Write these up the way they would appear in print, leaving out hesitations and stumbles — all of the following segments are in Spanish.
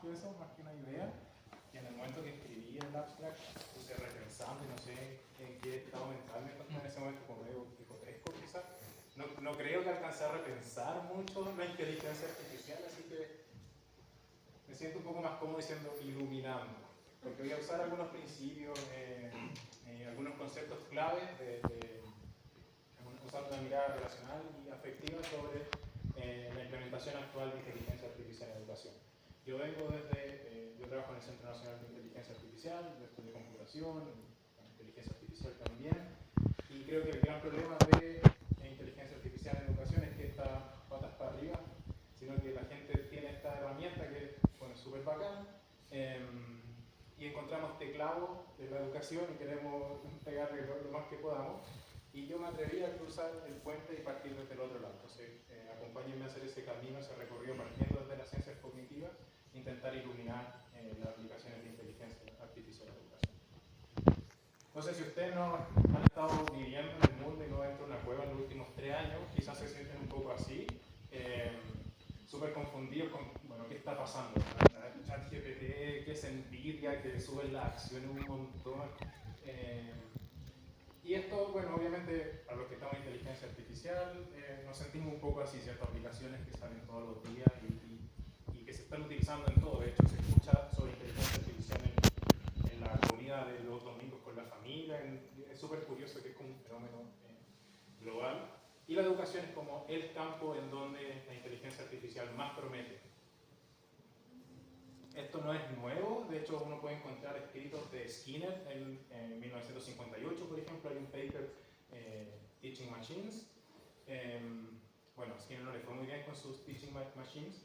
que eso, más que una idea. Y en el momento que escribí el abstract, puse repensando, y no sé en qué estado mental me encontré en ese momento, como medio picotesco quizás. No creo que alcancé a repensar mucho la inteligencia artificial, así que me siento un poco más cómodo diciendo iluminando, porque voy a usar algunos principios, algunos conceptos clave usando una mirada relacional y afectiva sobre la implementación actual de inteligencia artificial en educación. Yo yo trabajo en el Centro Nacional de Inteligencia Artificial, yo estudio computación, inteligencia artificial también, y creo que el gran problema de inteligencia artificial en educación es que está patas para arriba, sino que la gente tiene esta herramienta que bueno, es súper bacán, y encontramos este clavo de la educación y queremos pegarle lo más que podamos. Y yo me atreví a cruzar el puente y partir desde el otro lado. Entonces, acompáñenme a hacer ese camino, ese recorrido partiendo desde las ciencias cognitivas, intentar iluminar las aplicaciones de inteligencia artificial en educación. No sé si ustedes no han estado viviendo en el mundo y no dentro de una cueva en los últimos 3 años, quizás se sienten un poco así, súper confundidos con, bueno, ¿qué está pasando? ChatGPT, que se envidia, que suben las acciones un montón. Y esto, bueno, obviamente, para los que estamos en inteligencia artificial, nos sentimos un poco así, ciertas aplicaciones que salen todos los días y que se están utilizando en todo. De hecho, se escucha sobre inteligencia artificial en la comida de los domingos con la familia. Es súper curioso que es como un fenómeno global. Y la educación es como el campo en donde la inteligencia artificial más promete. Esto no es nuevo, de hecho uno puede encontrar escritos de Skinner en 1958, por ejemplo, hay un paper, Teaching Machines. Bueno, a Skinner no le fue muy bien con sus Teaching Machines,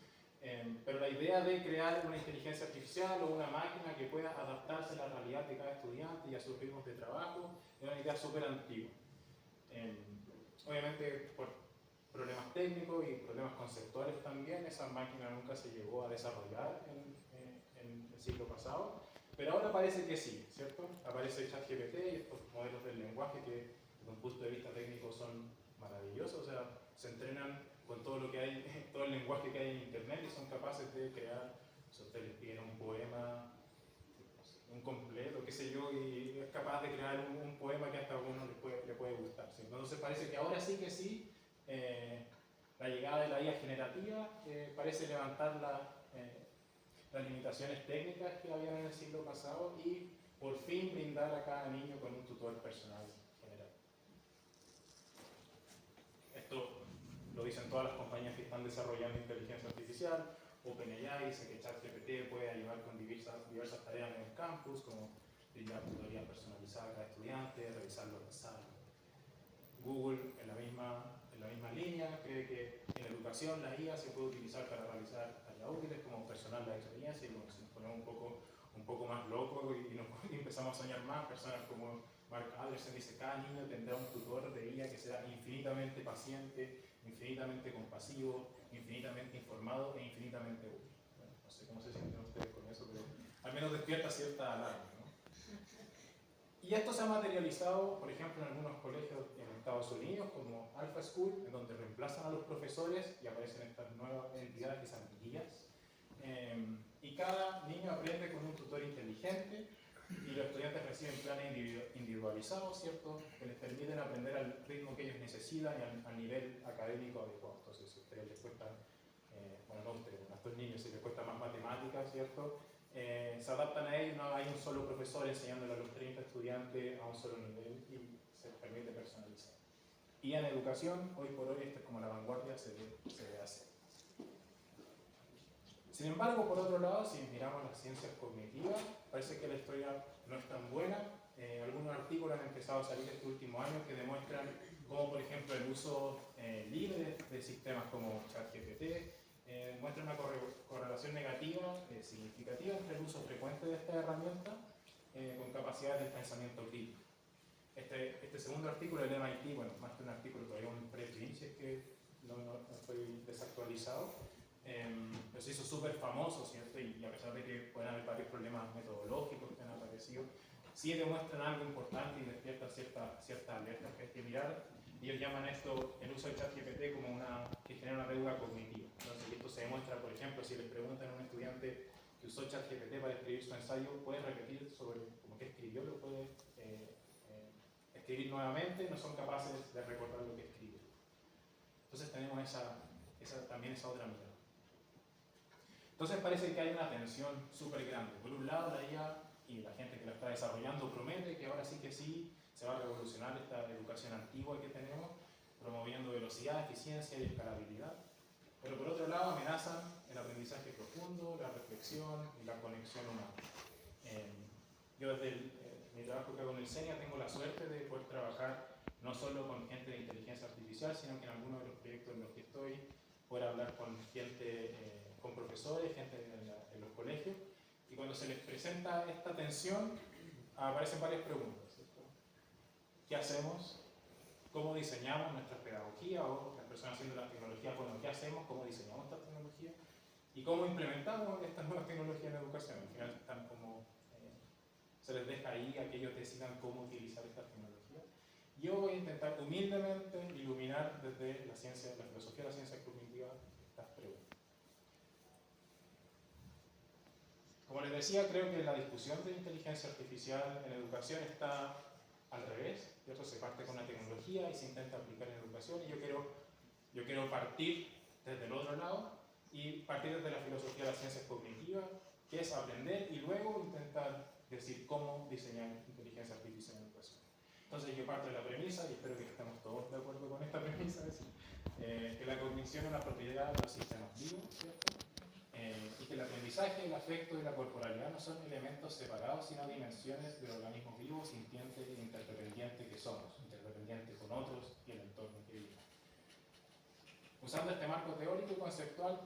pero la idea de crear una inteligencia artificial o una máquina que pueda adaptarse a la realidad de cada estudiante y a sus ritmos de trabajo es una idea súper antigua. Obviamente, por problemas técnicos y problemas conceptuales también, esa máquina nunca se llegó a desarrollar en el siglo pasado, pero ahora parece que sí, ¿cierto? Aparece ChatGPT y estos modelos del lenguaje que desde un punto de vista técnico son maravillosos, o sea, se entrenan con todo lo que hay, todo el lenguaje que hay en internet y son capaces de crear, si ustedes les piden un poema, un completo, qué sé yo, y es capaz de crear un poema que hasta a uno le puede gustar, ¿sí? Entonces parece que ahora sí que sí, la llegada de la IA generativa parece levantar las limitaciones técnicas que había en el siglo pasado y por fin brindar a cada niño con un tutor personal general. Esto lo dicen todas las compañías que están desarrollando inteligencia artificial. OpenAI dice que ChatGPT puede ayudar con diversas tareas en el campus, como brindar tutoría personalizada a cada estudiante, revisar los ensayos. Google, en la misma línea, cree que en educación la IA se puede utilizar para realizar tareas útiles como personal la experiencia, y bueno, si nos ponemos un poco más locos y empezamos a soñar más, personas como Mark Anderson dice, cada niño tendrá un tutor de IA que será infinitamente paciente, infinitamente compasivo, infinitamente informado e infinitamente útil. Bueno, no sé cómo se sienten ustedes con eso, pero al menos despierta cierta alarma, ¿no? Y esto se ha materializado, por ejemplo, en algunos colegios en Estados Unidos, como Alpha School, en donde reemplazan a los profesores y aparecen estas nuevas entidades que son guías. Y cada niño aprende con un tutor inteligente y los estudiantes reciben planes individualizados, ¿cierto?, que les permiten aprender al ritmo que ellos necesitan y al nivel académico adecuado. Entonces, si a ustedes les cuesta, bueno, no a ustedes, a estos niños, si les cuesta más matemáticas, ¿cierto?, se adaptan a ellos, no hay un solo profesor enseñándole a los 30 estudiantes a un solo nivel y se les permite personalizar. Y en educación, hoy por hoy, esta es como la vanguardia, se ve así. Sin embargo, por otro lado, si miramos las ciencias cognitivas, parece que la historia no es tan buena. Algunos artículos han empezado a salir este último año que demuestran cómo, por ejemplo, el uso libre de sistemas como ChatGPT muestra una correlación negativa significativa entre el uso frecuente de esta herramienta con capacidades del pensamiento crítico. Este segundo artículo del MIT, bueno, más que un artículo, todavía un preprint, si es que no estoy desactualizado, pero se hizo súper famoso, ¿cierto? Y a pesar de que pueden haber varios problemas metodológicos que han aparecido, sí demuestran algo importante y despiertan cierta alerta que hay que mirar. Ellos llaman esto, el uso de ChatGPT, como que genera una deuda cognitiva. Entonces, esto se demuestra, por ejemplo, si les preguntan a un estudiante que usó ChatGPT para escribir su ensayo puede repetir sobre como que escribió, lo puede escribir nuevamente, no son capaces de recordar lo que escribió. Entonces tenemos también esa otra mirada. Entonces parece que hay una tensión súper grande. Por un lado, la IA y la gente que la está desarrollando promete que ahora sí que sí se va a revolucionar esta educación antigua que tenemos, promoviendo velocidad, eficiencia y escalabilidad. Pero por otro lado amenazan el aprendizaje profundo, la reflexión y la conexión humana. Yo desde mi trabajo que hago en el SENIA tengo la suerte de poder trabajar no solo con gente de inteligencia artificial, sino que en algunos de los proyectos en los que estoy poder hablar con gente, con profesores, gente en los colegios, y cuando se les presenta esta tensión aparecen varias preguntas, ¿cierto? ¿Qué hacemos? ¿Cómo diseñamos nuestra pedagogía? O las personas haciendo la tecnología, bueno, ¿qué hacemos? ¿Cómo diseñamos esta tecnología? ¿Y cómo implementamos estas nuevas tecnologías en educación? Al final están como, se les deja ahí a que ellos decidan cómo utilizar estas tecnologías. Yo voy a intentar humildemente iluminar desde la ciencia, la filosofía de la ciencia cognitiva estas preguntas. Como les decía, creo que la discusión de inteligencia artificial en educación está al revés, ¿cierto? Se parte con la tecnología y se intenta aplicar en educación, y yo quiero partir desde el otro lado y partir desde la filosofía de las ciencias cognitivas, que es aprender y luego intentar decir cómo diseñar inteligencia artificial en educación. Entonces yo parto de la premisa, y espero que estemos todos de acuerdo con esta premisa, es decir, que la cognición es una propiedad de los sistemas vivos, ¿cierto? Y que el aprendizaje, el afecto y la corporalidad no son elementos separados, sino dimensiones del organismo vivo, sintiente e interdependiente que somos, interdependiente con otros y el entorno que vivimos. Usando este marco teórico y conceptual,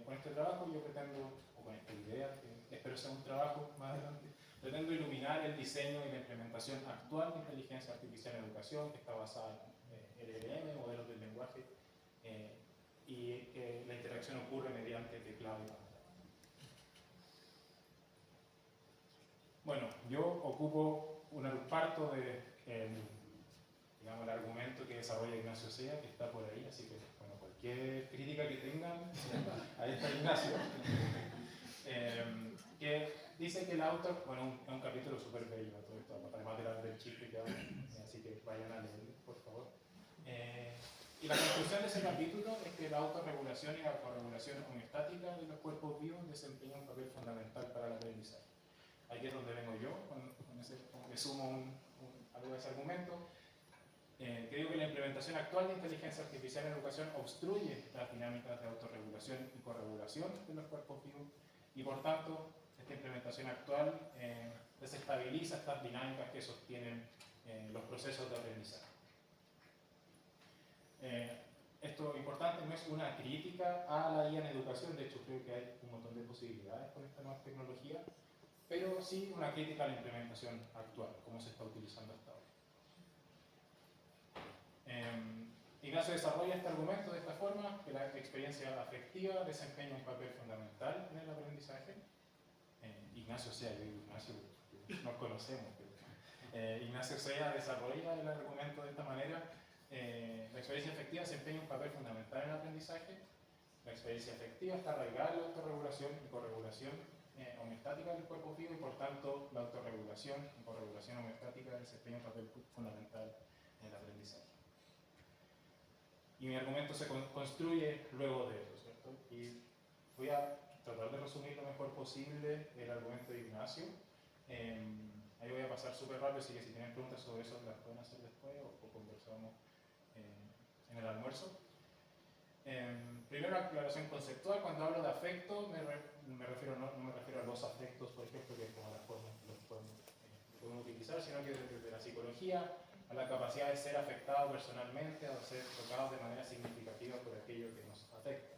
con este trabajo yo pretendo, o con esta idea, que espero sea un trabajo más adelante, pretendo iluminar el diseño y la implementación actual de inteligencia artificial en educación, que está basada en LLM, modelos del lenguaje, y que la interacción ocurre mediante teclado y pantalla. Bueno, yo ocupo parto de digamos, el argumento que desarrolla Ignacio Sea, que está por ahí, así que bueno, cualquier crítica que tengan, ahí está Ignacio, que dice que el autor, bueno, es un capítulo súper bello, todo esto, además del chiste que habla, así que vayan a leerlo, por favor. Y la conclusión de ese capítulo es que la autorregulación y la corregulación homeostática de los cuerpos vivos desempeñan un papel fundamental para el aprendizaje. Aquí es donde vengo yo, me sumo algo de ese argumento. Creo que la implementación actual de inteligencia artificial en educación obstruye las dinámicas de autorregulación y corregulación de los cuerpos vivos, y por tanto esta implementación actual desestabiliza estas dinámicas que sostienen los procesos de aprendizaje. Esto importante, no es una crítica a la IA en educación, de hecho creo que hay un montón de posibilidades con esta nueva tecnología, pero sí una crítica a la implementación actual, cómo se está utilizando hasta ahora. Ignacio desarrolla este argumento de esta forma, que la experiencia afectiva desempeña un papel fundamental en el aprendizaje. Ignacio Sea, yo digo Ignacio, nos conocemos, pero Ignacio Sea desarrolla el argumento de esta manera. La experiencia afectiva desempeña un papel fundamental en el aprendizaje. La experiencia afectiva está arraigada en la autorregulación y corregulación homeostática del cuerpo vivo, y por tanto la autorregulación y corregulación homeostática desempeña un papel fundamental en el aprendizaje. Y mi argumento se construye luego de eso, ¿cierto? Y voy a tratar de resumir lo mejor posible el argumento de Ignacio. Ahí voy a pasar súper rápido, así que si tienen preguntas sobre eso las pueden hacer después o conversamos en el almuerzo. Primero, la aclaración conceptual. Cuando hablo de afecto, no me refiero a los afectos, por ejemplo, que como las formas que los podemos utilizar, sino que desde la psicología a la capacidad de ser afectado personalmente, a ser tocados de manera significativa por aquello que nos afecta.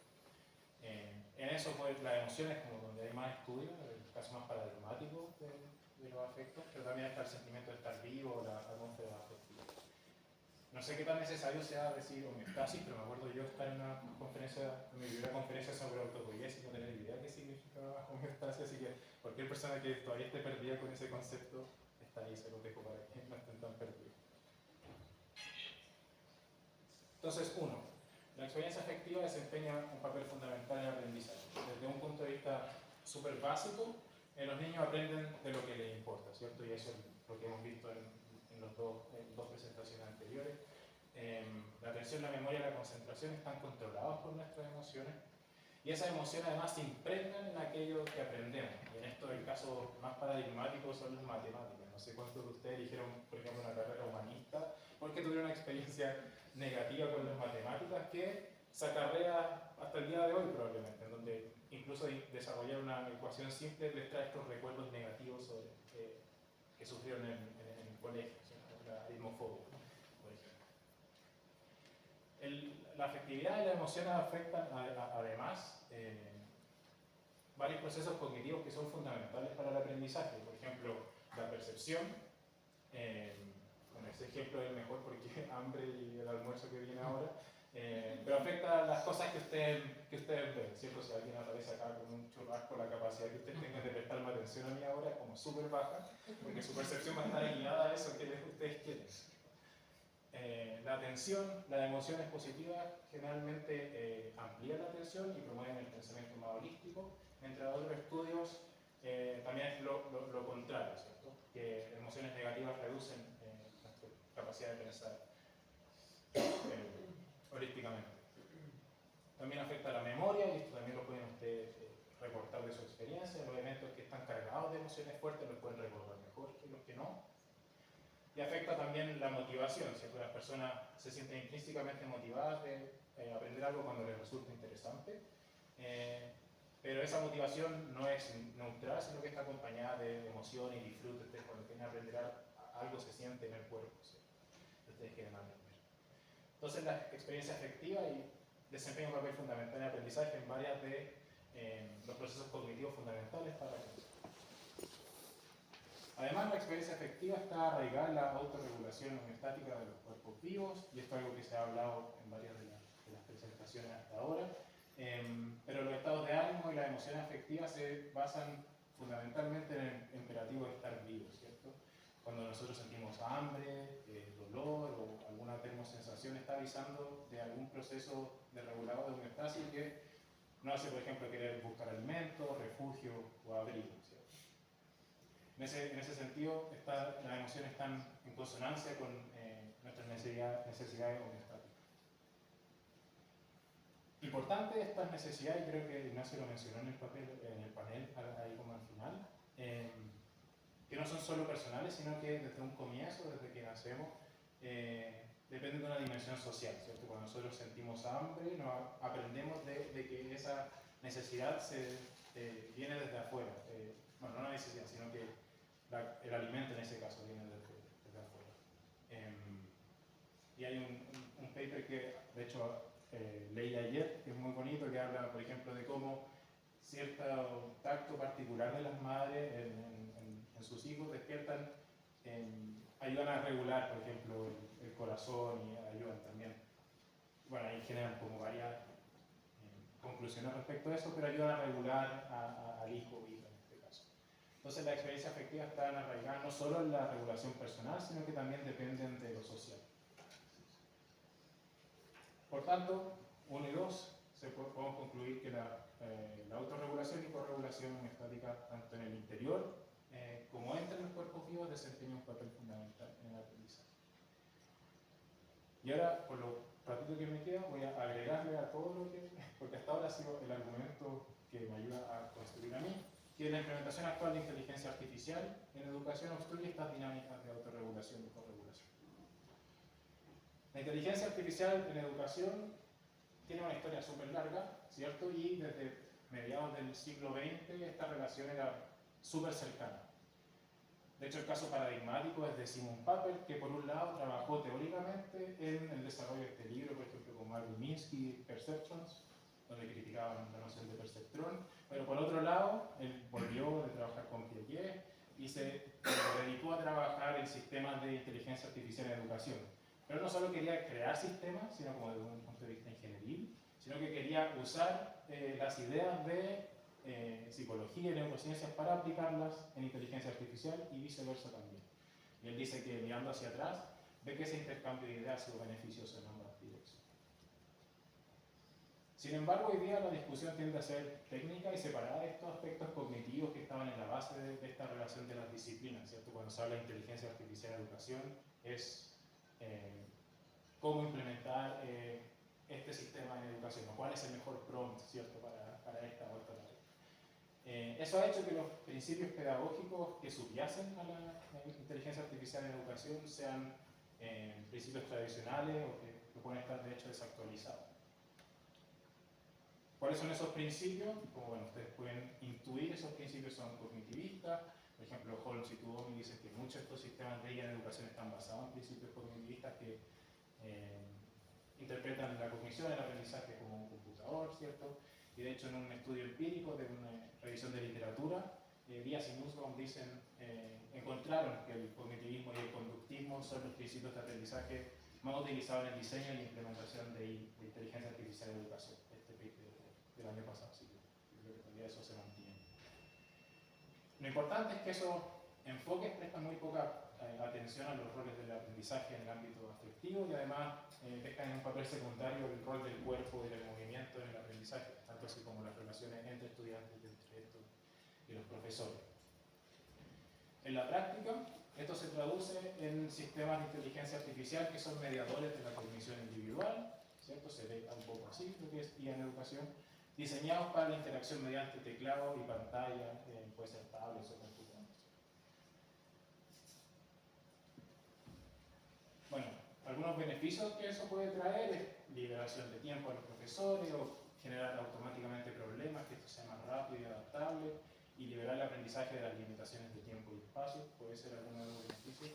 En eso, pues, las emociones, como donde hay más estudios, el caso más paradigmático de los afectos, pero también está el sentimiento de estar vivo, la atmósfera afectiva. No sé qué tan necesario sea decir homeostasis, pero me acuerdo yo estar en una conferencia, en mi primera conferencia sobre autopoiesis, y no tener idea qué significaba homeostasis, así que cualquier persona que todavía esté perdida con ese concepto, está ahí, se lo dejo para que no estén tan perdidos. Entonces, la experiencia afectiva desempeña un papel fundamental en el aprendizaje. Desde un punto de vista súper básico, los niños aprenden de lo que les importa, ¿cierto? Y eso es lo que hemos visto en las dos presentaciones anteriores. La atención, la memoria y la concentración están controlados por nuestras emociones, y esas emociones además se impregnan en aquello que aprendemos. Y en esto el caso más paradigmático son las matemáticas. No sé cuántos de ustedes eligieron, por ejemplo, una carrera humanista porque tuvieron una experiencia negativa con las matemáticas que se acarrea hasta el día de hoy probablemente, en donde incluso desarrollar una ecuación simple les trae estos recuerdos negativos sobre, que sufrieron en el colegio, ¿cierto? La aritmofobia, por ejemplo. La afectividad y las emociones afectan además varios procesos cognitivos que son fundamentales para el aprendizaje. Por ejemplo, la percepción. Bueno, ese ejemplo es el mejor porque hambre y el almuerzo que viene ahora. Pero afecta las cosas que ustedes ven, ¿cierto? Si alguien aparece acá con un churrasco, la capacidad que ustedes tengan de prestarme atención a mí ahora es como súper baja, porque su percepción va a estar guiada a eso que ustedes quieren. La atención, las emociones positivas generalmente amplían la atención y promueven el pensamiento más holístico. Entre otros estudios, también es lo contrario, ¿cierto? Que emociones negativas reducen nuestra capacidad de pensar holísticamente. También afecta la memoria, y esto también lo pueden ustedes reportar de su experiencia. Los elementos que están cargados de emociones fuertes los pueden recordar mejor que los que no. Y afecta también la motivación, ¿cierto? Las personas se sienten intrínsecamente motivadas de aprender algo cuando les resulta interesante, pero esa motivación no es neutral, sino que está acompañada de emoción y disfrute. Ustedes cuando quieren aprender algo se siente en el cuerpo, ¿cierto? Ustedes quieren aprender. Entonces la experiencia afectiva desempeña un papel fundamental en el aprendizaje en varios de los procesos cognitivos fundamentales para el aprendizaje. Además, la experiencia afectiva está arraigada en la autorregulación homeostática de los cuerpos vivos, y esto es algo que se ha hablado en varias de las presentaciones hasta ahora, pero los estados de ánimo y las emociones afectivas se basan fundamentalmente en el imperativo de estar vivos, ¿cierto? Cuando nosotros sentimos hambre, dolor o alguna termosensación, está avisando de algún proceso de regulado de homeostasis que nos hace, por ejemplo, querer buscar alimento, refugio o abrigo, ¿cierto? En ese sentido, las emociones están en consonancia con nuestras necesidades homeostáticas. Importante estas necesidades, y creo que Ignacio lo mencionó en el panel, ahí como al final, que no son solo personales, sino que desde un comienzo, desde que nacemos, dependen de una dimensión social, ¿cierto? Cuando nosotros sentimos hambre, aprendemos de que esa necesidad viene desde afuera. Bueno, no una necesidad, sino que el alimento en ese caso viene desde afuera. Y hay un paper que, de hecho, leí ayer, que es muy bonito, que habla, por ejemplo, de cómo cierto tacto particular de las madres en sus hijos despiertan, ayudan a regular, por ejemplo, el corazón, y ayudan también, bueno, ahí generan como varias conclusiones respecto a eso, pero ayudan a regular al hijo o hija en este caso. Entonces la experiencia afectiva está arraigada no solo en la regulación personal, sino que también dependen de lo social. Por tanto, 1 y 2, podemos concluir que la autorregulación y corregulación homeostática, tanto en el interior como entre los cuerpos vivos, desempeñan un papel fundamental en el aprendizaje. Y ahora, por lo ratito que me queda, voy a agregarle a todo lo que, porque hasta ahora ha sido el argumento que me ayuda a construir a mí, que la implementación actual de inteligencia artificial en educación obstruye estas dinámicas de autorregulación y corregulación. La inteligencia artificial en educación tiene una historia súper larga, ¿cierto? Y desde mediados del siglo XX esta relación era súper cercana. De hecho, el caso paradigmático es de Simon Papert, que por un lado trabajó teóricamente en el desarrollo de este libro, por ejemplo, con Marvin Minsky, Perceptions, donde criticaban la noción de perceptrón, pero por otro lado, él volvió de trabajar con Piaget y se dedicó a trabajar en sistemas de inteligencia artificial en educación. Pero no solo quería crear sistemas, sino como desde un punto de vista ingenieril, sino que quería usar las ideas de psicología y neurociencias para aplicarlas en inteligencia artificial y viceversa también. Y él dice que mirando hacia atrás, ve que ese intercambio de ideas ha sido beneficioso en ambas direcciones. Sin embargo, hoy día la discusión tiende a ser técnica y separar estos aspectos cognitivos que estaban en la base de esta relación de las disciplinas, ¿cierto? Cuando se habla de inteligencia artificial en educación, es cómo implementar este sistema en educación, o cuál es el mejor prompt, ¿cierto?, para esta o esta tarea. Eso ha hecho que los principios pedagógicos que subyacen a la inteligencia artificial en educación sean principios tradicionales o que pueden estar de hecho desactualizados. ¿Cuáles son esos principios? Como bueno, ustedes pueden intuir, esos principios son cognitivistas. Por ejemplo, Holmes y Tuomi dicen que muchos de estos sistemas de guía en educación están basados en principios cognitivistas que interpretan la cognición, el aprendizaje como un computador, ¿cierto? Y de hecho en un estudio empírico de una revisión de literatura, Díaz y Nussbaum encontraron que el cognitivismo y el conductismo son los principios de aprendizaje más utilizados en el diseño y implementación de inteligencia artificial en educación. Del año pasado, así que creo que todavía eso se mantiene. Lo importante es que esos enfoques prestan muy poca atención a los roles del aprendizaje en el ámbito afectivo y además dejan en un papel secundario el rol del cuerpo y del movimiento en el aprendizaje, tanto así como las relaciones entre estudiantes, entre estos y los profesores. En la práctica, esto se traduce en sistemas de inteligencia artificial que son mediadores de la cognición individual, ¿cierto? Se ve un poco así lo que es IA en educación, diseñados para la interacción mediante teclado y pantalla, puede ser tablets o computadores. Bueno, algunos beneficios que eso puede traer es liberación de tiempo a los profesores o generar automáticamente problemas, que esto sea más rápido y adaptable, y liberar el aprendizaje de las limitaciones de tiempo y espacio, puede ser alguno de los beneficios.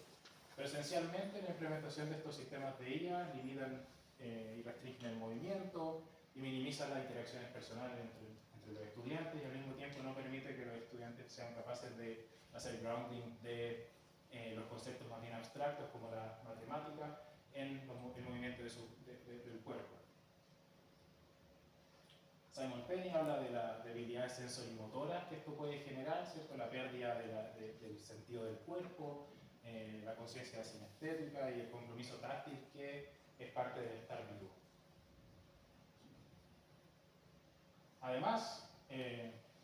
Pero esencialmente la implementación de estos sistemas de IA limitan y restringen el movimiento, y minimiza las interacciones personales entre los estudiantes y al mismo tiempo no permite que los estudiantes sean capaces de hacer grounding de los conceptos más bien abstractos como la matemática en el movimiento del cuerpo. Simon Penny habla de las debilidades sensorimotoras que esto puede generar, ¿cierto? La pérdida del sentido del cuerpo, la conciencia sinestética y el compromiso táctil que es parte del estar vivo. Además,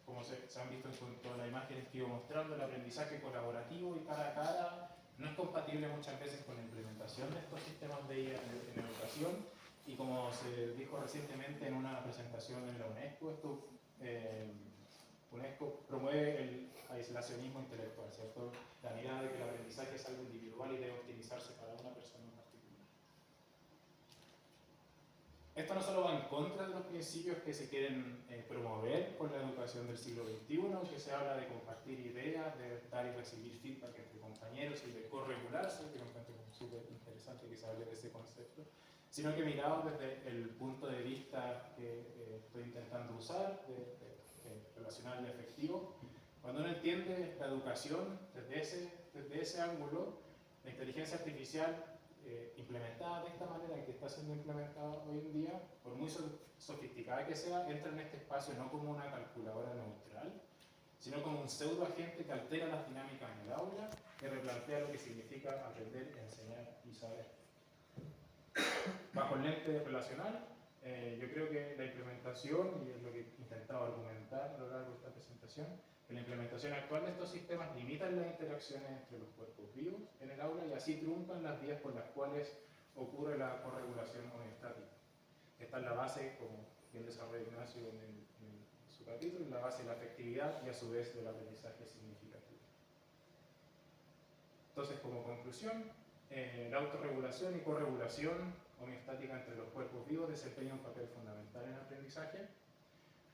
como se han visto en todas las imágenes que iba mostrando, el aprendizaje colaborativo y cara a cara no es compatible muchas veces con la implementación de estos sistemas de IA en educación, y como se dijo recientemente en una presentación en la UNESCO, UNESCO promueve el aislacionismo intelectual, ¿cierto? La mirada de que el aprendizaje es algo individual y debe optimizarse para una persona en particular. Esto no solo va en contra de los principios que se quieren promover con la educación del siglo XXI, que se habla de compartir ideas, de dar y recibir feedback entre compañeros y de corregularse, que me encuentro súper interesante que se hable de ese concepto, sino que mirado desde el punto de vista que estoy intentando usar, relacional y afectivo. Cuando uno entiende la educación desde ese ángulo, la inteligencia artificial implementada de esta manera que está siendo implementada hoy en día, por muy sofisticada que sea, entra en este espacio no como una calculadora neutral, sino como un pseudoagente que altera las dinámicas en el aula, que replantea lo que significa aprender, enseñar y saber. Bajo el lente relacional, yo creo que la implementación, y es lo que he intentado argumentar a lo largo de esta presentación, que la implementación actual de estos sistemas limitan las interacciones entre los cuerpos vivos en el aula y así truncan las vías por las cuales ocurre la corregulación homeostática. Esta es la base, como bien desarrolla Ignacio en su capítulo, la base de la afectividad y a su vez del aprendizaje significativo. Entonces, como conclusión, la autorregulación y corregulación homeostática entre los cuerpos vivos desempeña un papel fundamental en el aprendizaje.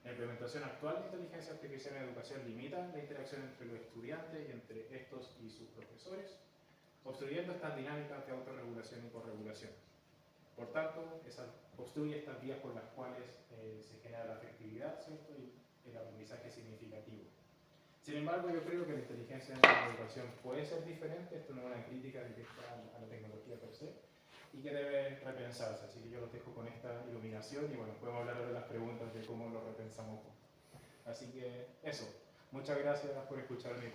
La implementación actual de inteligencia artificial en educación limita la interacción entre los estudiantes y entre estos y sus profesores, obstruyendo estas dinámicas de autorregulación y corregulación. Por tanto, obstruye estas vías por las cuales se genera la afectividad, ¿cierto? Y el aprendizaje significativo. Sin embargo, yo creo que la inteligencia en la educación puede ser diferente, esto no es una crítica directa a la tecnología per se, y que debe repensarse. Así que yo los dejo con esta iluminación y bueno, podemos hablar de las preguntas de cómo lo repensamos. Así que eso, muchas gracias por escucharme.